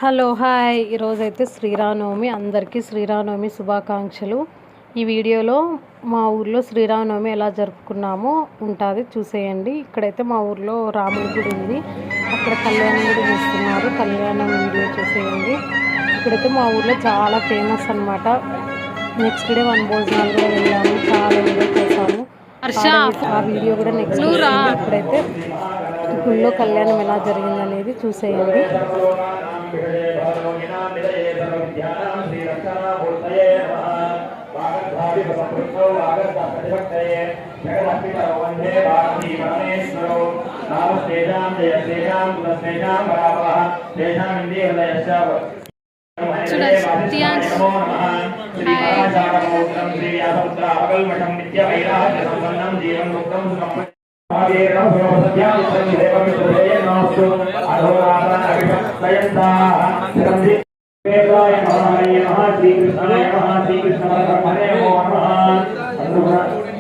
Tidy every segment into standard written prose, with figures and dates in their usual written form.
Hello hi ఈరోజైతే శ్రీరామనవమి అందరికీ శ్రీరామనవమి శుభాకాంక్షలు. ఈ వీడియోలో మా ఊర్లో శ్రీరామనవమి ఎలా జరుపుకున్నామో ఉంటుంది, చూసేయండి. ఇక్కడైతే మా ఊర్లో రాముడి గుడి ఉంది, అక్కడ కళ్యాణం కూడా చేస్తున్నారు. కళ్యాణం వీడియో చూసేయండి. ఇక్కడైతే మా ఊర్లో చాలా ఫేమస్ అనమాట. నెక్స్ట్ డే భోజనాలు కూడా వెళ్ళాము, చాలా ఎంజాయ్ చేసాము. ఆ వీడియో కూడా నెక్స్ట్ ఇప్పుడైతే గుళ్ళో కళ్యాణం ఎలా జరిగిందనేది చూసేయండి.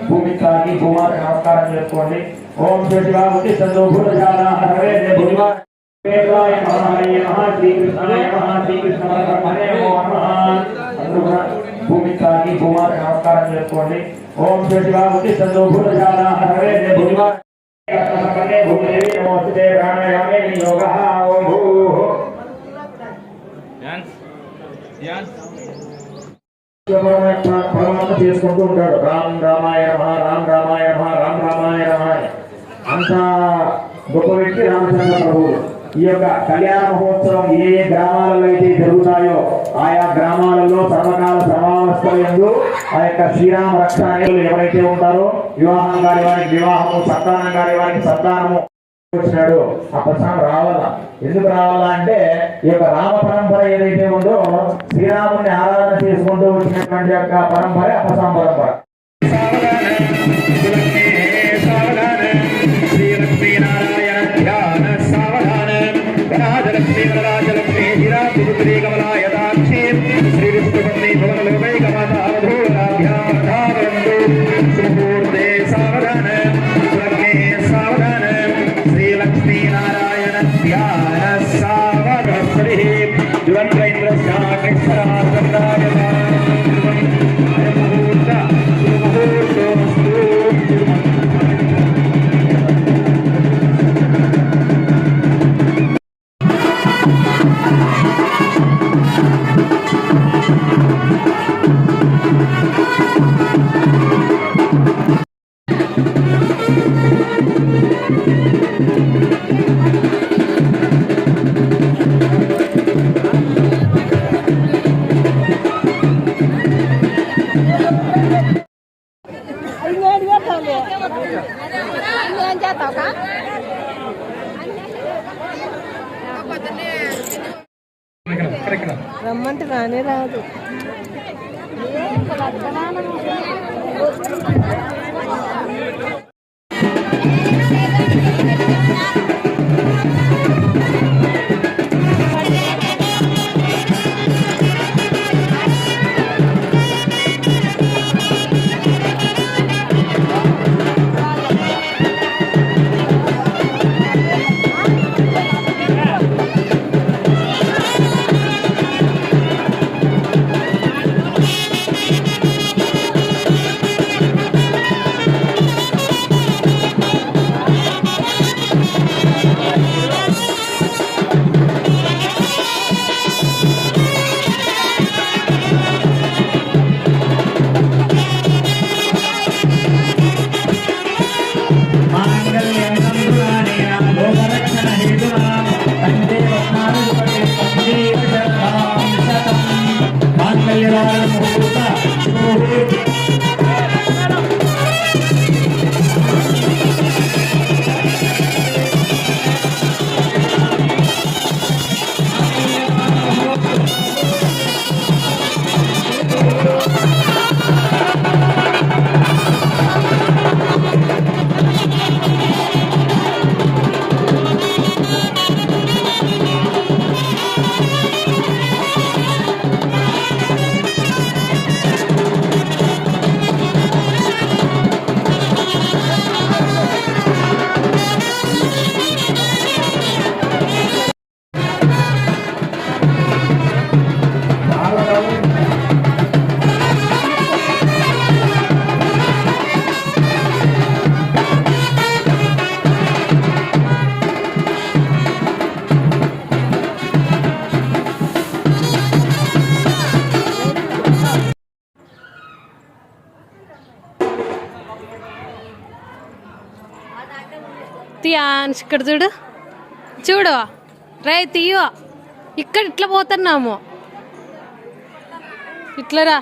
భూమి తాకి భూమాత నమస్కారం చేసుకోండి. ఓం శివాయ సందోభూతజాల హరే భూమా వేదాయ మహాయ మహా శ్రీకృష్ణాయ మహా శ్రీకృష్ణ పరబ్రహ్మణే నమో నమః. భూమి తాకి భూమాత నమస్కారం చేసుకోండి. ఓం శివాయ సందోభూతజాల హరే భూమా భూమిదేవి నమోస్తుతే ప్రాణాయామే యోగః. ఓం భూః పరమాత్మ చేసుకుంటూ ఉంటాడు. రామ్ రామాయ నమః, రామ్ రామాయ నమః, రామ్ రామాయ నమః. అంత గొప్ప వ్యక్తి రామచంద్ర ప్రభువు. ఈ యొక్క కళ్యాణ మహోత్సవం ఏ ఏ గ్రామాలలో అయితే జరుగుతాయో ఆయా గ్రామాలలో సర్వకాల సమావస్థలందు ఆ యొక్క శ్రీరామ రక్షణ ఎవరైతే ఉంటారో వివాహం కాని వారికి వివాహము, సంతానం కాని వారికి సంతానము వచ్చినాడు. ఆ ప్రసంగం రావాలా. ఎందుకు రావాలా అంటే ఈ యొక్క రామ పరంపర ఏదైతే ఉందో శ్రీరాముని ఆరాధన చేసుకుంటూ వచ్చినటువంటి యొక్క పరంపర అపసాం పరంపర. రమ్మంటే రానే రాదు. తీయా ఇక్కడ చూడు చూడు రే తీయో ఇక్కడ ఇట్లా పోతున్నాము ఇట్లరా